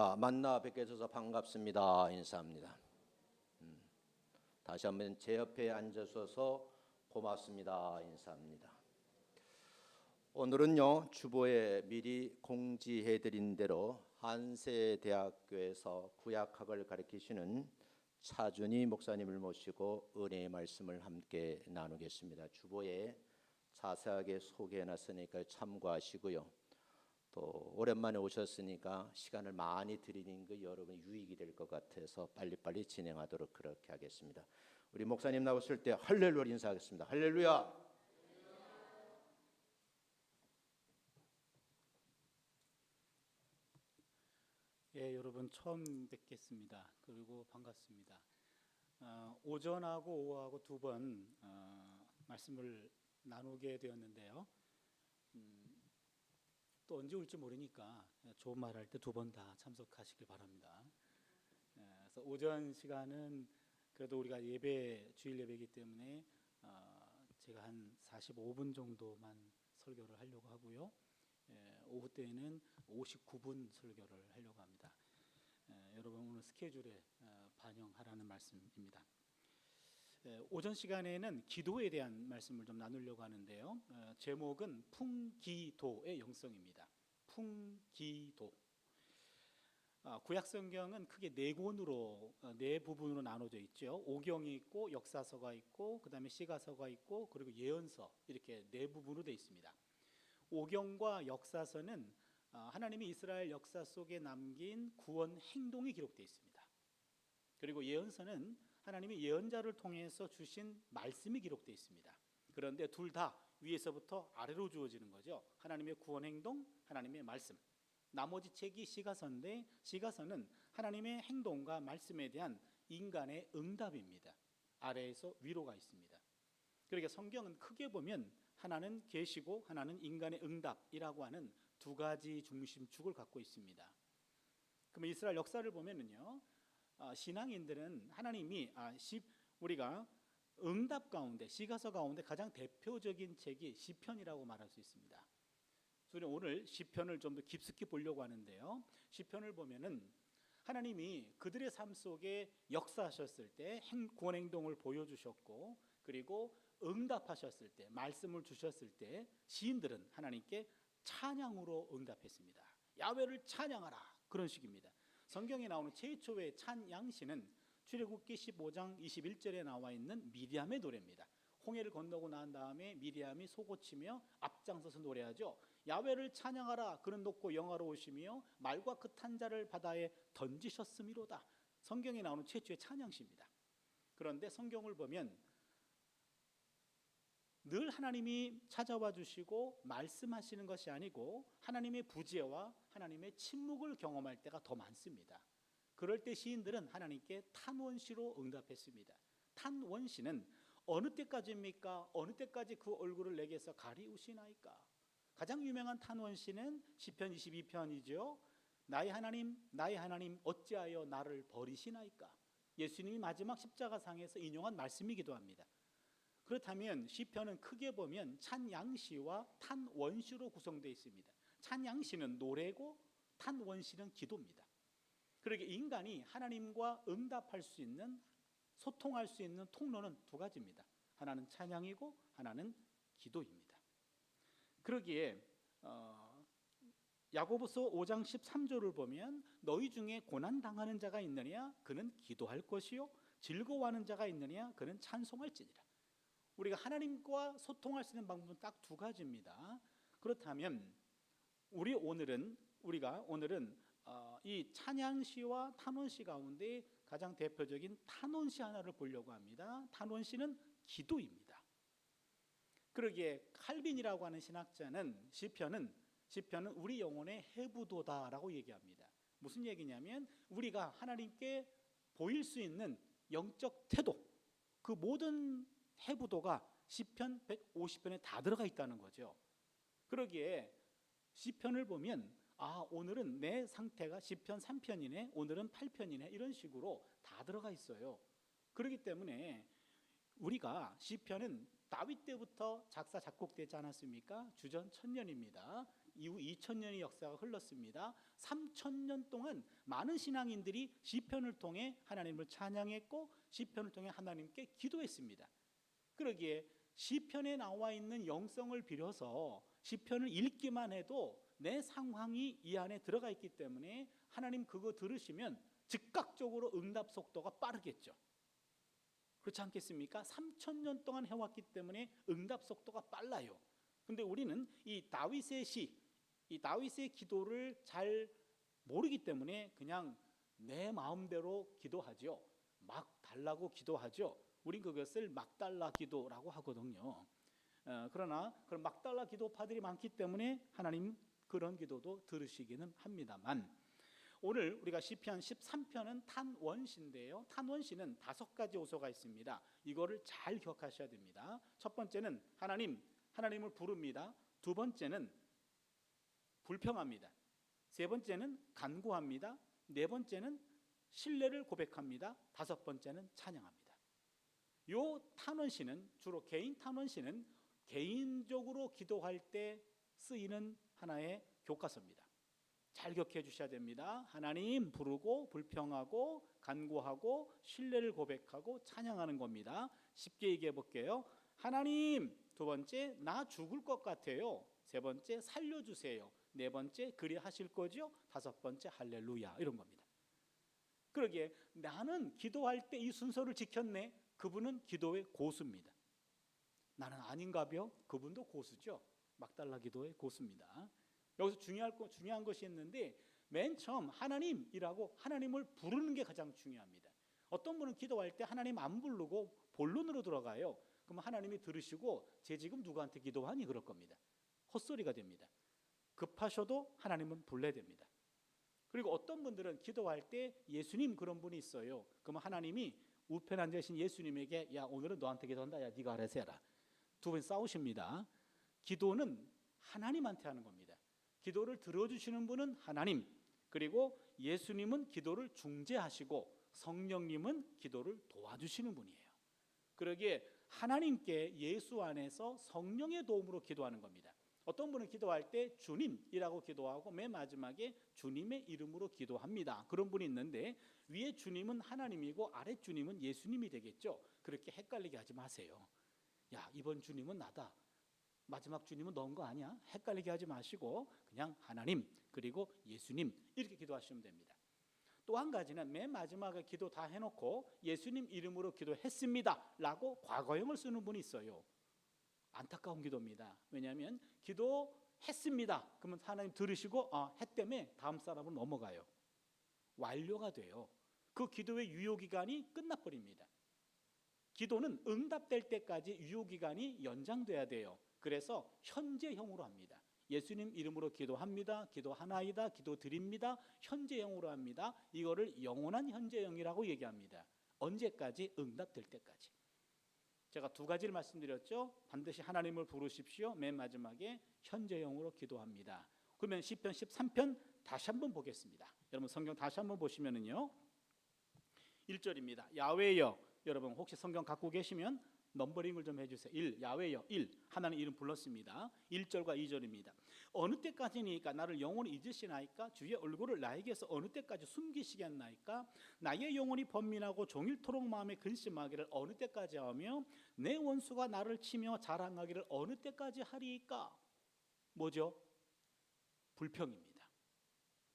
자, 만나 뵙게 돼서 반갑습니다. 인사합니다. 다시 한번 제 옆에 앉으셔서 고맙습니다. 인사합니다. 오늘은요, 주보에 미리 공지해드린 대로 한세대학교에서 구약학을 가르치시는 차준희 목사님을 모시고 은혜의 말씀을 함께 나누겠습니다. 주보에 자세하게 소개해놨으니까 참고하시고요. 또 오랜만에 오셨으니까 시간을 많이 드리는 게 여러분 유익이 될 것 같아서 빨리빨리 진행하도록 그렇게 하겠습니다. 우리 목사님 나오실 때 할렐루야 인사하겠습니다. 할렐루야. 예, 여러분 처음 뵙겠습니다. 그리고 반갑습니다. 오전하고 오후하고 두 번 말씀을 나누게 되었는데요. 또 언제 올지 모르니까 좋은 말 할 때 두 번 다 참석하시길 바랍니다. 그래서 오전 시간은 그래도 우리가 주일 예배이기 때문에 제가 한 45분 정도만 설교를 하려고 하고요. 오후 때에는 59분 설교를 하려고 합니다. 여러분 오늘 스케줄에 반영하라는 말씀입니다. 오전 시간에는 기도에 대한 말씀을 좀 나누려고 하는데요. 제목은 풍기도의 영성입니다. 풍기도. 구약 성경은 크게 네 권으로 네 부분으로 나눠져 있죠. 오경이 있고 역사서가 있고 그다음에 시가서가 있고 그리고 예언서 이렇게 네 부분으로 되어 있습니다. 오경과 역사서는 하나님이 이스라엘 역사 속에 남긴 구원 행동이 기록되어 있습니다. 그리고 예언서는 하나님이 예언자를 통해서 주신 말씀이 기록되어 있습니다. 그런데 둘 다 위에서부터 아래로 주어지는 거죠. 하나님의 구원 행동, 하나님의 말씀. 나머지 책이 시가서인데 시가서는 하나님의 행동과 말씀에 대한 인간의 응답입니다. 아래에서 위로가 있습니다. 그러니까 성경은 크게 보면 하나는 계시고 하나는 인간의 응답이라고 하는 두 가지 중심축을 갖고 있습니다. 그러면 이스라엘 역사를 보면은요, 신앙인들은 하나님이 우리가 응답 가운데 시가서 가운데 가장 대표적인 책이 시편이라고 말할 수 있습니다. 그래서 오늘 시편을 좀 더 깊숙이 보려고 하는데요. 시편을 보면은 하나님이 그들의 삶 속에 역사하셨을 때 구원 행동을 보여주셨고 그리고 응답하셨을 때 말씀을 주셨을 때 시인들은 하나님께 찬양으로 응답했습니다. 야훼를 찬양하라 그런 식입니다. 성경에 나오는 최초의 찬양시는 출애굽기 15장 21절에 나와 있는 미리암의 노래입니다. 홍해를 건너고 난 다음에 미리암이 소고치며 앞장서서 노래하죠. 야훼를 찬양하라 그는 높고 영화로우시며 말과 그 탄자를 바다에 던지셨음이로다. 성경에 나오는 최초의 찬양시입니다. 그런데 성경을 보면 늘 하나님이 찾아와 주시고 말씀하시는 것이 아니고 하나님의 부재와 하나님의 침묵을 경험할 때가 더 많습니다. 그럴 때 시인들은 하나님께 탄원시로 응답했습니다. 탄원시는 어느 때까지입니까? 어느 때까지 그 얼굴을 내게서 가리우시나이까? 가장 유명한 탄원시는 시편 22편이죠. 나의 하나님 어찌하여 나를 버리시나이까? 예수님이 마지막 십자가상에서 인용한 말씀이기도 합니다. 그렇다면 시편은 크게 보면 찬양시와 탄원시로 구성되어 있습니다. 찬양시는 노래고 탄원시는 기도입니다. 그러게 인간이 하나님과 응답할 수 있는 소통할 수 있는 통로는 두 가지입니다. 하나는 찬양이고 하나는 기도입니다. 그러기에 야고보서 5장 13절을 보면 너희 중에 고난 당하는 자가 있느냐 그는 기도할 것이요 즐거워하는 자가 있느냐 그는 찬송할지니라. 우리가 하나님과 소통할 수 있는 방법은 딱 두 가지입니다. 그렇다면 우리가 오늘은 이 찬양시와 탄원시 가운데 가장 대표적인 탄원시 하나를 보려고 합니다. 탄원시는 기도입니다. 그러기에 칼빈이라고 하는 신학자는 시편은 우리 영혼의 해부도다라고 얘기합니다. 무슨 얘기냐면 우리가 하나님께 보일 수 있는 영적 태도, 그 모든 해부도가 시편 150편에 다 들어가 있다는 거죠. 그러기에 시편을 보면 오늘은 내 상태가 시편 3편이네 오늘은 8편이네 이런 식으로 다 들어가 있어요. 그렇기 때문에 우리가 시편은 다윗 때부터 작사 작곡되지 않았습니까? 주전 1000년입니다. 이후 2000년의 역사가 흘렀습니다. 3000년 동안 많은 신앙인들이 시편을 통해 하나님을 찬양했고 시편을 통해 하나님께 기도했습니다. 그러기에 시편에 나와 있는 영성을 빌어서 시편을 읽기만 해도 내 상황이 이 안에 들어가 있기 때문에 하나님 그거 들으시면 즉각적으로 응답 속도가 빠르겠죠. 그렇지 않겠습니까? 3000년 동안 해왔기 때문에 응답 속도가 빨라요. 근데 우리는 이 다윗의 시, 이 다윗의 기도를 잘 모르기 때문에 그냥 내 마음대로 기도하죠. 막 달라고 기도하죠. 우린 그것을 막달라 기도라고 하거든요. 그러나 그런 막달라 기도파들이 많기 때문에 하나님 그런 기도도 들으시기는 합니다만, 오늘 우리가 시편 13편은 탄원시인데요. 탄원시는 5가지 요소가 있습니다. 이거를 잘 기억하셔야 됩니다. 첫 번째는 하나님을 부릅니다. 두 번째는 불평합니다. 세 번째는 간구합니다. 네 번째는 신뢰를 고백합니다. 다섯 번째는 찬양합니다. 요 탄원시는 주로 개인 탄원시는 개인적으로 기도할 때 쓰이는 하나의 교과서입니다. 잘 기억해 주셔야 됩니다. 하나님 부르고 불평하고 간구하고 신뢰를 고백하고 찬양하는 겁니다. 쉽게 얘기해 볼게요. 하나님, 두 번째 나 죽을 것 같아요. 세 번째 살려주세요. 네 번째 그리 하실 거죠. 다섯 번째 할렐루야, 이런 겁니다. 그러기에 나는 기도할 때 이 순서를 지켰네. 그분은 기도의 고수입니다. 나는 아닌가벼? 그분도 고수죠. 막달라 기도의 고수입니다. 여기서 중요한 것이 있는데, 맨 처음 하나님이라고 하나님을 부르는 게 가장 중요합니다. 어떤 분은 기도할 때 하나님 안 부르고 본론으로 들어가요. 그럼 하나님이 들으시고 쟤 지금 누구한테 기도하니? 그럴 겁니다. 헛소리가 됩니다. 급하셔도 하나님은 불러야 됩니다. 그리고 어떤 분들은 기도할 때 예수님 그런 분이 있어요. 그러면 하나님이 우편에 앉아 계신 예수님에게 야 오늘은 너한테 기도한다. 야 네가 알아서 해라. 두 분 싸우십니다. 기도는 하나님한테 하는 겁니다. 기도를 들어주시는 분은 하나님, 그리고 예수님은 기도를 중재하시고 성령님은 기도를 도와주시는 분이에요. 그러기에 하나님께 예수 안에서 성령의 도움으로 기도하는 겁니다. 어떤 분은 기도할 때 주님이라고 기도하고 맨 마지막에 주님의 이름으로 기도합니다. 그런 분이 있는데 위에 주님은 하나님이고 아래 주님은 예수님이 되겠죠. 그렇게 헷갈리게 하지 마세요. 야 이번 주님은 나다, 마지막 주님은 넌 거 아니야? 헷갈리게 하지 마시고 그냥 하나님 그리고 예수님 이렇게 기도하시면 됩니다. 또 한 가지는 맨 마지막에 기도 다 해놓고 예수님 이름으로 기도했습니다 라고 과거형을 쓰는 분이 있어요. 안타까운 기도입니다. 왜냐하면 기도했습니다 그러면 하나님 들으시고 했다며 다음 사람은 넘어가요. 완료가 돼요. 그 기도의 유효기간이 끝나버립니다. 기도는 응답될 때까지 유효기간이 연장돼야 돼요. 그래서 현재형으로 합니다. 예수님 이름으로 기도합니다, 기도하나이다, 기도드립니다, 현재형으로 합니다. 이거를 영원한 현재형이라고 얘기합니다. 언제까지? 응답될 때까지. 제가 두 가지를 말씀드렸죠. 반드시 하나님을 부르십시오. 맨 마지막에 현재형으로 기도합니다. 그러면 시편 13편 다시 한번 보겠습니다. 여러분 성경 다시 한번 보시면은요 1절입니다. 야훼여, 여러분 혹시 성경 갖고 계시면 넘버링을 좀 해주세요. 1, 야훼여 1, 하나님 이름 불렀습니다. 1절과 2절입니다. 어느 때까지니까 나를 영원히 잊으시나이까? 주의 얼굴을 나에게서 어느 때까지 숨기시겠나이까? 나의 영혼이 번민하고 종일토록 마음에 근심하기를 어느 때까지 하며 내 원수가 나를 치며 자랑하기를 어느 때까지 하리이까? 뭐죠? 불평입니다.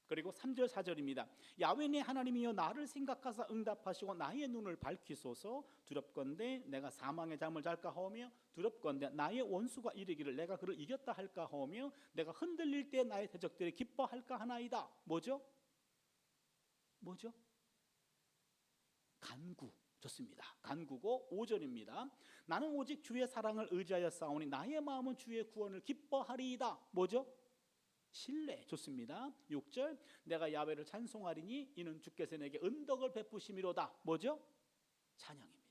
그리고 3절 4절입니다. 야훼 하나님이여 나를 생각하사 응답하시고 나의 눈을 밝히소서. 두렵건대 내가 사망의 잠을 잘까 하오며 두렵건대 나의 원수가 이르기를 내가 그를 이겼다 할까 하오며 내가 흔들릴 때 나의 대적들이 기뻐할까 하나이다. 뭐죠? 간구. 좋습니다. 간구고 5절입니다. 나는 오직 주의 사랑을 의지하여 싸우니 나의 마음은 주의 구원을 기뻐하리이다. 뭐죠? 신뢰. 좋습니다. 6절 내가 야훼를 찬송하리니 이는 주께서 내게 은덕을 베푸심이로다. 뭐죠? 찬양입니다.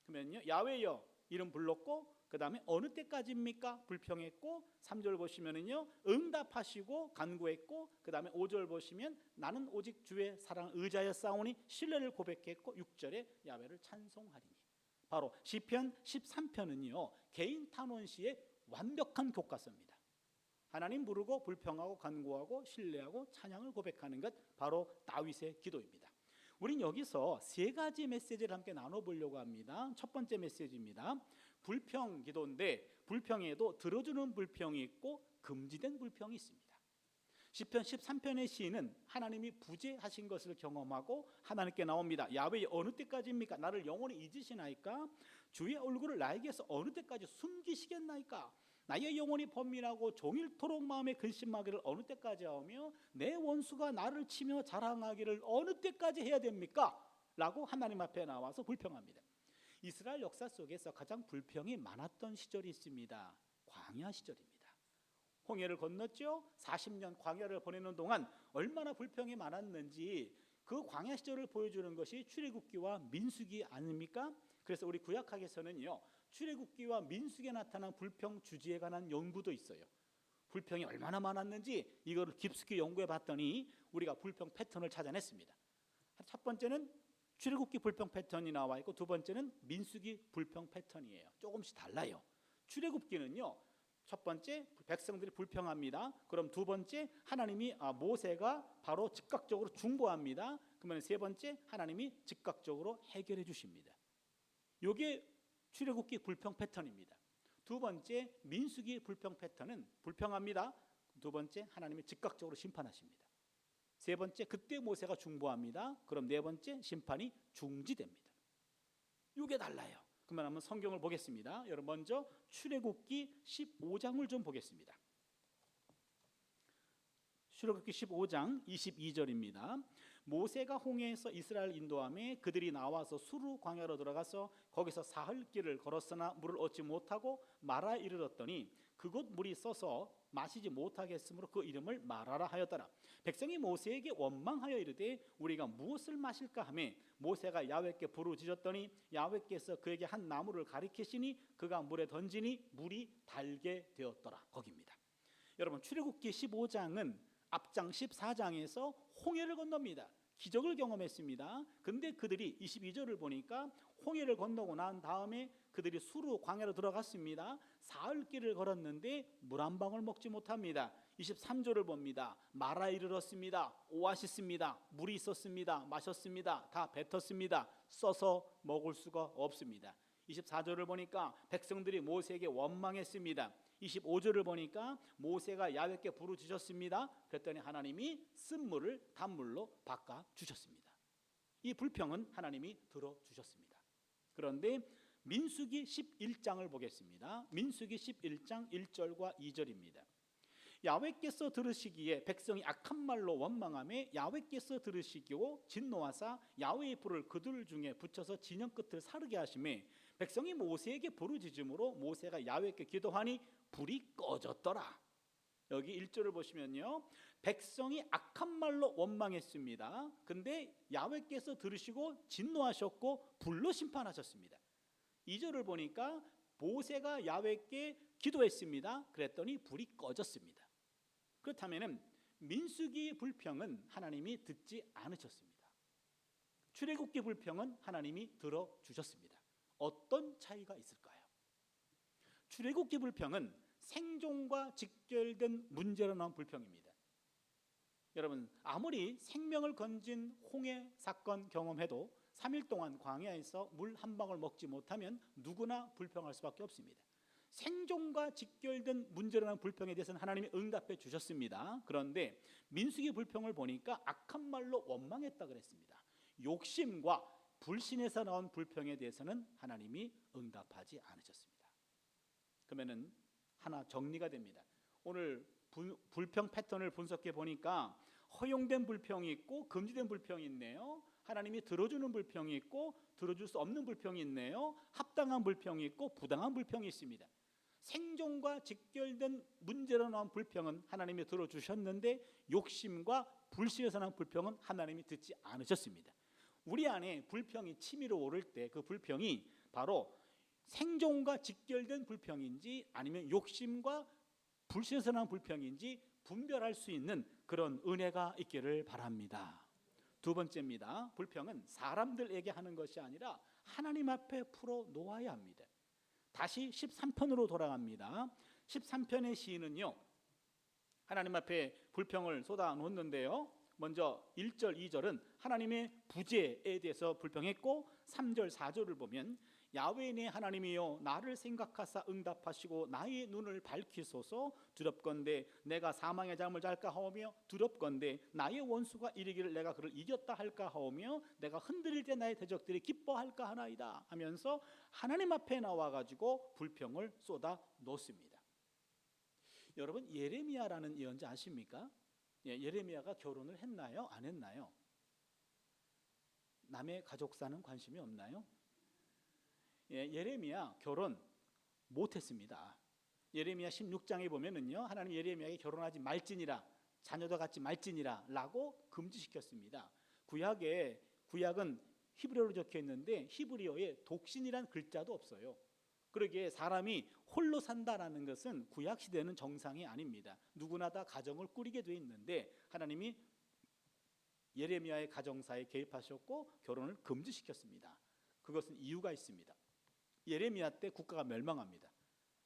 그러면요 야훼여 이름 불렀고 그 다음에 어느 때까지입니까? 불평했고 3절 보시면은요 응답하시고 간구했고 그 다음에 5절 보시면 나는 오직 주의 사랑을 의지하여 싸우니 신뢰를 고백했고 6절에 야훼를 찬송하리니. 바로 시편 13편은요 개인 탄원시의 완벽한 교과서입니다. 하나님 부르고 불평하고 간구하고 신뢰하고 찬양을 고백하는 것, 바로 다윗의 기도입니다. 우린 여기서 세 가지 메시지를 함께 나눠보려고 합니다. 첫 번째 메시지입니다. 불평 기도인데, 불평에도 들어주는 불평이 있고 금지된 불평이 있습니다. 시편 13편의 시인은 하나님이 부재하신 것을 경험하고 하나님께 나옵니다. 야훼 어느 때까지입니까? 나를 영원히 잊으시나이까? 주의 얼굴을 나에게서 어느 때까지 숨기시겠나이까? 나의 영혼이 번민하고 종일토록 마음에 근심하기를 어느 때까지 하며 내 원수가 나를 치며 자랑하기를 어느 때까지 해야 됩니까? 라고 하나님 앞에 나와서 불평합니다. 이스라엘 역사 속에서 가장 불평이 많았던 시절이 있습니다. 광야 시절입니다. 홍해를 건넜죠. 40년 광야를 보내는 동안 얼마나 불평이 많았는지 그 광야 시절을 보여주는 것이 출애굽기와 민수기 아닙니까? 그래서 우리 구약학에서는요, 출애굽기와 민수기에 나타난 불평 주제에 관한 연구도 있어요. 불평이 얼마나 많았는지 이거를 깊숙이 연구해 봤더니 우리가 불평 패턴을 찾아냈습니다. 첫 번째는 출애굽기 불평 패턴이 나와 있고, 두 번째는 민수기 불평 패턴이에요. 조금씩 달라요. 출애굽기는요, 첫 번째 백성들이 불평합니다. 그럼 두 번째 하나님이 모세가 바로 즉각적으로 중보합니다. 그러면 세 번째 하나님이 즉각적으로 해결해 주십니다. 이게 출애굽기 불평 패턴입니다. 두 번째 민수기 불평 패턴은 불평합니다. 두 번째 하나님이 즉각적으로 심판하십니다. 세 번째 그때 모세가 중보합니다. 그럼 네 번째 심판이 중지됩니다. 이게 달라요. 그러면 한번 성경을 보겠습니다. 여러분 먼저 출애굽기 15장을 좀 보겠습니다. 출애굽기 15장 22절입니다. 모세가 홍해에서 이스라엘 인도함에 그들이 나와서 수르 광야로 들어가서 거기서 사흘 길을 걸었으나 물을 얻지 못하고 마라에 이르렀더니 그곳 물이 써서 마시지 못하겠으므로 그 이름을 마라라 하였더라. 백성이 모세에게 원망하여 이르되 우리가 무엇을 마실까 하며 모세가 야훼께 부르짖었더니 야훼께서 그에게 한 나무를 가리키시니 그가 물에 던지니 물이 달게 되었더라. 거기입니다. 여러분 출애굽기 15장은 앞장 14장에서 홍해를 건넙니다. 기적을 경험했습니다. 근데 그들이 22절을 보니까 홍해를 건너고 난 다음에 그들이 수르 광야로 들어갔습니다. 사흘 길을 걸었는데 물 한 방울 먹지 못합니다. 23절을 봅니다. 마라에 이르렀습니다. 오아시스입니다. 물이 있었습니다. 마셨습니다. 다 뱉었습니다. 써서 먹을 수가 없습니다. 24절을 보니까 백성들이 모세에게 원망했습니다. 25절을 보니까 모세가 야훼께 부르짖었습니다. 그랬더니 하나님이 쓴물을 단물로 바꿔주셨습니다. 이 불평은 하나님이 들어주셨습니다. 그런데 민수기 11장을 보겠습니다. 민수기 11장 1절과 2절입니다. 야훼께서 들으시기에 백성이 악한 말로 원망하며 야훼께서 들으시기고 진노하사 야훼의 불을 그들 중에 붙여서 진영 끝을 사르게 하시매 백성이 모세에게 부르짖음으로 모세가 야훼께 기도하니 불이 꺼졌더라. 여기 1절을 보시면요, 백성이 악한 말로 원망했습니다. 근데 야훼께서 들으시고 진노하셨고 불로 심판하셨습니다. 2절을 보니까 모세가 야훼께 기도했습니다. 그랬더니 불이 꺼졌습니다. 그렇다면 민수기 불평은 하나님이 듣지 않으셨습니다. 출애굽기 불평은 하나님이 들어주셨습니다. 어떤 차이가 있을까요? 출애굽기 불평은 생존과 직결된 문제로 나온 불평입니다. 여러분 아무리 생명을 건진 홍해 사건 경험해도 3일 동안 광야에서 물 한 방울 먹지 못하면 누구나 불평할 수밖에 없습니다. 생존과 직결된 문제로 나온 불평에 대해서는 하나님이 응답해 주셨습니다. 그런데 민수기 불평을 보니까 악한 말로 원망했다 그랬습니다. 욕심과 불신에서 나온 불평에 대해서는 하나님이 응답하지 않으셨습니다. 그러면은 하나 정리가 됩니다. 오늘 불평 패턴을 분석해 보니까 허용된 불평이 있고 금지된 불평이 있네요. 하나님이 들어주는 불평이 있고 들어줄 수 없는 불평이 있네요. 합당한 불평이 있고 부당한 불평이 있습니다. 생존과 직결된 문제로 나온 불평은 하나님이 들어주셨는데 욕심과 불신에서 나온 불평은 하나님이 듣지 않으셨습니다. 우리 안에 불평이 치밀어 오를 때 그 불평이 바로 생존과 직결된 불평인지 아니면 욕심과 불신에서 나온 불평인지 분별할 수 있는 그런 은혜가 있기를 바랍니다. 두 번째입니다. 불평은 사람들에게 하는 것이 아니라 하나님 앞에 풀어 놓아야 합니다. 다시 13편으로 돌아갑니다. 13편의 시인은요, 하나님 앞에 불평을 쏟아 놓는데요. 먼저 1절, 2절은 하나님의 부재에 대해서 불평했고 3절, 4절을 보면 야훼 내 하나님이여 나를 생각하사 응답하시고 나의 눈을 밝히소서. 두렵건대 내가 사망의 잠을 잘까 하오며 두렵건대 나의 원수가 이르기를 내가 그를 이겼다 할까 하오며 내가 흔들릴 때 나의 대적들이 기뻐할까 하나이다 하면서 하나님 앞에 나와가지고 불평을 쏟아 놓습니다. 여러분, 예레미야라는 예언자 아십니까? 예레미야가 결혼을 했나요? 안 했나요? 남의 가족사는 관심이 없나요? 예레미야 결혼 못했습니다. 예레미야 16장에 보면은요, 하나님 예레미야에게 결혼하지 말지니라, 자녀도 갖지 말지니라 라고 금지시켰습니다. 구약은 히브리어로 적혀 있는데 히브리어에 독신이란 글자도 없어요. 그러기에 사람이 홀로 산다라는 것은 구약 시대는 정상이 아닙니다. 누구나 다 가정을 꾸리게 돼 있는데 하나님이 예레미야의 가정사에 개입하셨고 결혼을 금지시켰습니다. 그것은 이유가 있습니다. 예레미야 때 국가가 멸망합니다.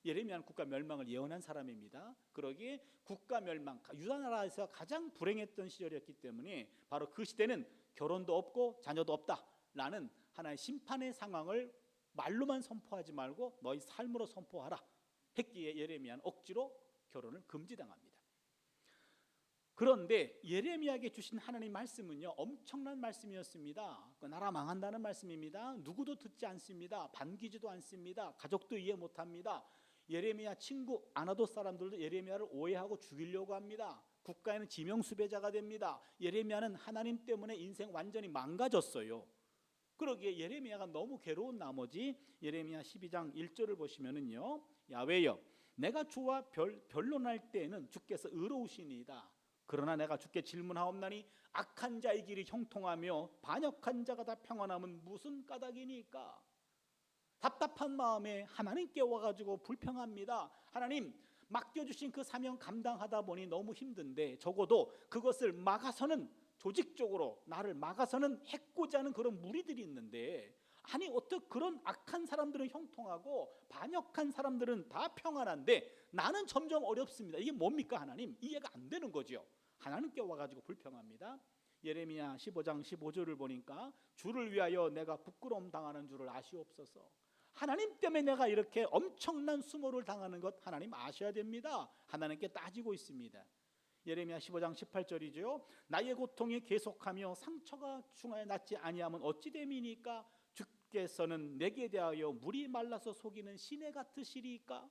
예레미야는 국가 멸망을 예언한 사람입니다. 그러기에 국가 멸망, 유다 나라에서 가장 불행했던 시절이었기 때문에 바로 그 시대는 결혼도 없고 자녀도 없다라는 하나의 심판의 상황을 말로만 선포하지 말고 너희 삶으로 선포하라 했기에 예레미야는 억지로 결혼을 금지당합니다. 그런데 예레미야에게 주신 하나님 말씀은요, 엄청난 말씀이었습니다. 나라 망한다는 말씀입니다. 누구도 듣지 않습니다. 반기지도 않습니다. 가족도 이해 못합니다. 예레미야 친구 아나돗 사람들도 예레미야를 오해하고 죽이려고 합니다. 국가에는 지명수배자가 됩니다. 예레미야는 하나님 때문에 인생 완전히 망가졌어요. 그러기에 예레미야가 너무 괴로운 나머지 예레미야 12장 1절을 보시면은요, 야훼여 내가 주와 변론할 때에는 주께서 의로우시니이다. 그러나 내가 주께 질문하옵나니 악한 자의 길이 형통하며 반역한 자가 다 평안함은 무슨 까닭이니까? 답답한 마음에 하나님께 와가지고 불평합니다. 하나님, 맡겨주신 그 사명 감당하다 보니 너무 힘든데 적어도 그것을 막아서는, 조직적으로 나를 막아서는 해코자 하는 그런 무리들이 있는데, 아니 어떻게 그런 악한 사람들은 형통하고 반역한 사람들은 다 평안한데 나는 점점 어렵습니다. 이게 뭡니까 하나님? 이해가 안 되는 거죠. 하나님께 와가지고 불평합니다. 예레미야 15장 15절을 보니까 주를 위하여 내가 부끄러움 당하는 줄을 아시옵소서. 하나님 때문에 내가 이렇게 엄청난 수모를 당하는 것 하나님 아셔야 됩니다. 하나님께 따지고 있습니다. 예레미야 15장 18절이죠. 나의 고통이 계속하며 상처가 중하에 낫지 아니하면 어찌 됨이니까? 주께서는 내게 대하여 물이 말라서 속이는 시내 같으시리까?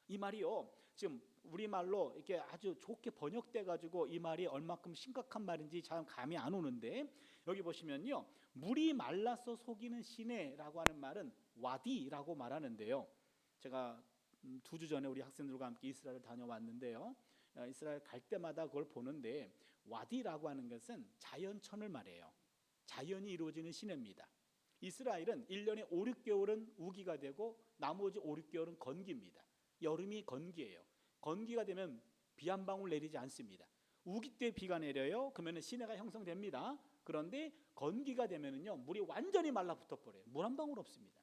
이 말이요, 지금 우리말로 이렇게 아주 좋게 번역돼 가지고 이 말이 얼마큼 심각한 말인지 잘 감이 안 오는데, 여기 보시면요, 물이 말라서 속이는 시내라고 하는 말은 와디라고 말하는데요. 제가 2주 전에 우리 학생들과 함께 이스라엘을 다녀왔는데요, 이스라엘 갈 때마다 그걸 보는데 와디라고 하는 것은 자연천을 말해요. 자연이 이루어지는 시내입니다. 이스라엘은 1년에 5, 6개월은 우기가 되고 나머지 5, 6개월은 건기입니다. 여름이 건기예요. 건기가 되면 비 한 방울 내리지 않습니다. 우기 때 비가 내려요. 그러면 시내가 형성됩니다. 그런데 건기가 되면은요, 물이 완전히 말라붙어 버려요. 물 한 방울 없습니다.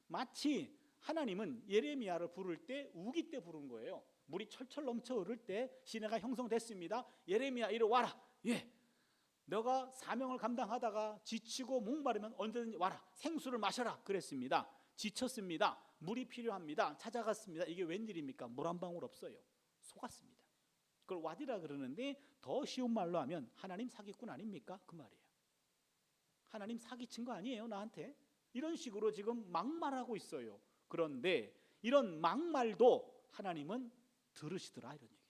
마치 하나님은 예레미야를 부를 때 우기 때 부른 거예요. 물이 철철 넘쳐 흐를 때 시내가 형성됐습니다. 예레미야 이리 와라. 예, 너가 사명을 감당하다가 지치고 목마르면 언제든지 와라. 생수를 마셔라 그랬습니다. 지쳤습니다. 물이 필요합니다. 찾아갔습니다. 이게 웬일입니까? 물 한 방울 없어요. 속았습니다. 그걸 와디라 그러는데 더 쉬운 말로 하면 하나님 사기꾼 아닙니까? 그 말이에요. 하나님 사기친 거 아니에요 나한테? 이런 식으로 지금 막말하고 있어요. 그런데 이런 막말도 하나님은 들으시더라 이런 얘기죠.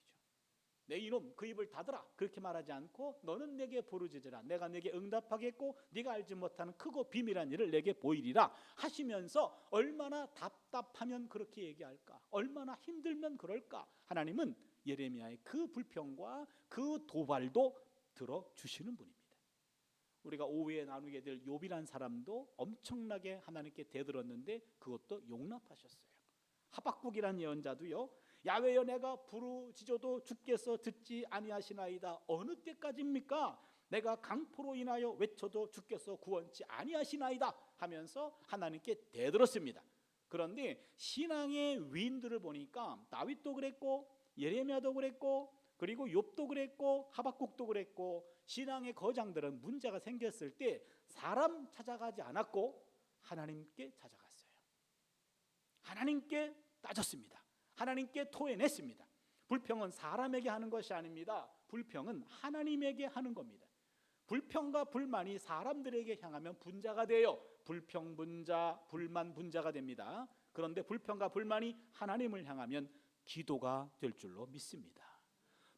내 이놈 그 입을 닫으라 그렇게 말하지 않고 너는 내게 부르짖으라 내가 내게 응답하겠고 네가 알지 못하는 크고 비밀한 일을 내게 보이리라 하시면서 얼마나 답답하면 그렇게 얘기할까, 얼마나 힘들면 그럴까. 하나님은 예레미야의 그 불평과 그 도발도 들어주시는 분입니다. 우리가 오후에 나누게 될 욥이란 사람도 엄청나게 하나님께 대들었는데 그것도 용납하셨어요. 하박국이란 예언자도요, 야훼여 내가 부르짖어도 주께서 듣지 아니하시나이다. 어느 때까지입니까? 내가 강포로 인하여 외쳐도 주께서 구원치 아니하시나이다 하면서 하나님께 대들었습니다. 그런데 신앙의 위인들을 보니까 다윗도 그랬고 예레미야도 그랬고 그리고 욥도 그랬고 하박국도 그랬고 신앙의 거장들은 문제가 생겼을 때 사람 찾아가지 않았고 하나님께 찾아갔어요. 하나님께 따졌습니다. 하나님께 토해냈습니다. 불평은 사람에게 하는 것이 아닙니다. 불평은 하나님에게 하는 겁니다. 불평과 불만이 사람들에게 향하면 분자가 돼요. 불평 분자, 불만 분자가 됩니다. 그런데 불평과 불만이 하나님을 향하면 기도가 될 줄로 믿습니다.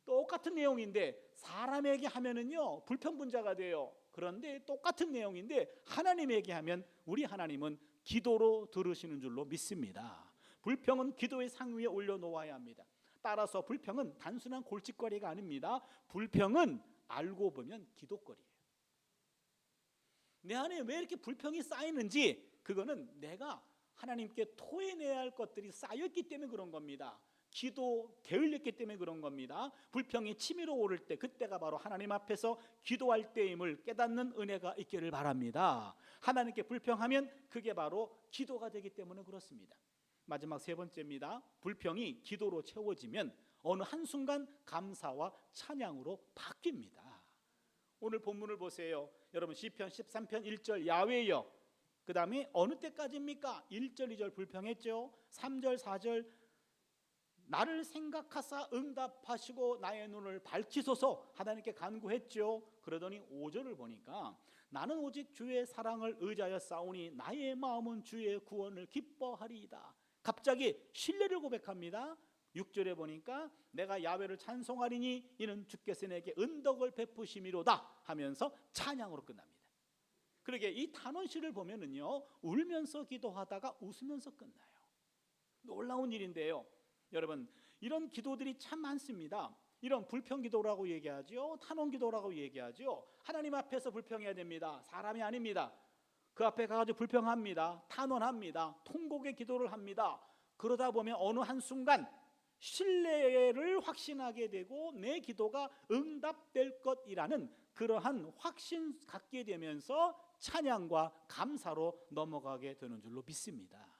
똑같은 내용인데 사람에게 하면은요 불평 분자가 돼요. 그런데 똑같은 내용인데 하나님에게 하면 우리 하나님은 기도로 들으시는 줄로 믿습니다. 불평은 기도의 상위에 올려놓아야 합니다. 따라서 불평은 단순한 골칫거리가 아닙니다. 불평은 알고 보면 기도거리예요. 내 안에 왜 이렇게 불평이 쌓이는지 그거는 내가 하나님께 토해내야 할 것들이 쌓였기 때문에 그런 겁니다. 기도 게을렸기 때문에 그런 겁니다. 불평이 치밀어 오를 때 그때가 바로 하나님 앞에서 기도할 때임을 깨닫는 은혜가 있기를 바랍니다. 하나님께 불평하면 그게 바로 기도가 되기 때문에 그렇습니다. 마지막 세 번째입니다. 불평이 기도로 채워지면 어느 한순간 감사와 찬양으로 바뀝니다. 오늘 본문을 보세요. 여러분 시편 13편 1절 야훼여, 그 다음에 어느 때까지입니까? 1절 2절 불평했죠. 3절 4절 나를 생각하사 응답하시고 나의 눈을 밝히소서 하나님께 간구했죠. 그러더니 5절을 보니까 나는 오직 주의 사랑을 의지하여 싸우니 나의 마음은 주의 구원을 기뻐하리이다. 갑자기 신뢰를 고백합니다. 6절에 보니까 내가 야훼를 찬송하리니 이는 주께서 내게 은덕을 베푸심이로다 하면서 찬양으로 끝납니다. 그러게 이 탄원시를 보면은요 울면서 기도하다가 웃으면서 끝나요. 놀라운 일인데요. 여러분 이런 기도들이 참 많습니다. 이런 불평 기도라고 얘기하죠. 탄원 기도라고 얘기하죠. 하나님 앞에서 불평해야 됩니다. 사람이 아닙니다. 그 앞에 가가지고 불평합니다. 탄원합니다. 통곡의 기도를 합니다. 그러다 보면 어느 한순간 신뢰를 확신하게 되고 내 기도가 응답될 것이라는 그러한 확신 갖게 되면서 찬양과 감사로 넘어가게 되는 줄로 믿습니다.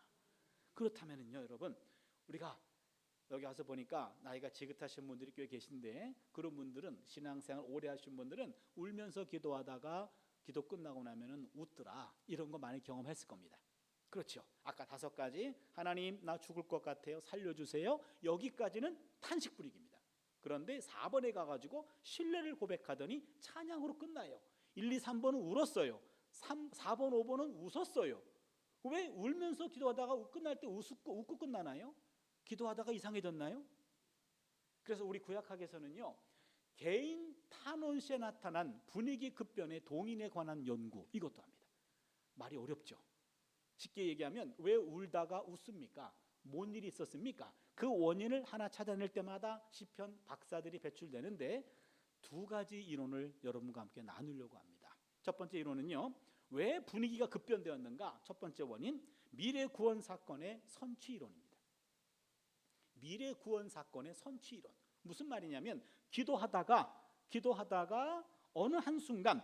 그렇다면요 여러분 우리가 여기 와서 보니까 나이가 지긋하신 분들이 꽤 계신데 그런 분들은 신앙생활 오래 하신 분들은 울면서 기도하다가 기도 끝나고 나면은 웃더라 이런 거 많이 경험했을 겁니다. 그렇죠. 아까 5가지 하나님 나 죽을 것 같아요 살려주세요 여기까지는 탄식 부리기입니다. 그런데 4번에 가가지고 신뢰를 고백하더니 찬양으로 끝나요. 1, 2, 3번은 울었어요. 4번, 5번은 웃었어요. 왜 울면서 기도하다가 끝날 때 웃고 끝나나요? 기도하다가 이상해졌나요? 그래서 우리 구약학에서는요 개인 탄원시에 나타난 분위기 급변의 동인에 관한 연구 이것도 합니다. 말이 어렵죠. 쉽게 얘기하면 왜 울다가 웃습니까? 뭔 일이 있었습니까? 그 원인을 하나 찾아낼 때마다 시편 박사들이 배출되는데 2가지 이론을 여러분과 함께 나누려고 합니다. 첫 번째 이론은요 왜 분위기가 급변되었는가? 첫 번째 원인 미래 구원 사건의 선취 이론입니다. 미래 구원 사건의 선취 이론 무슨 말이냐면 기도하다가 어느 한순간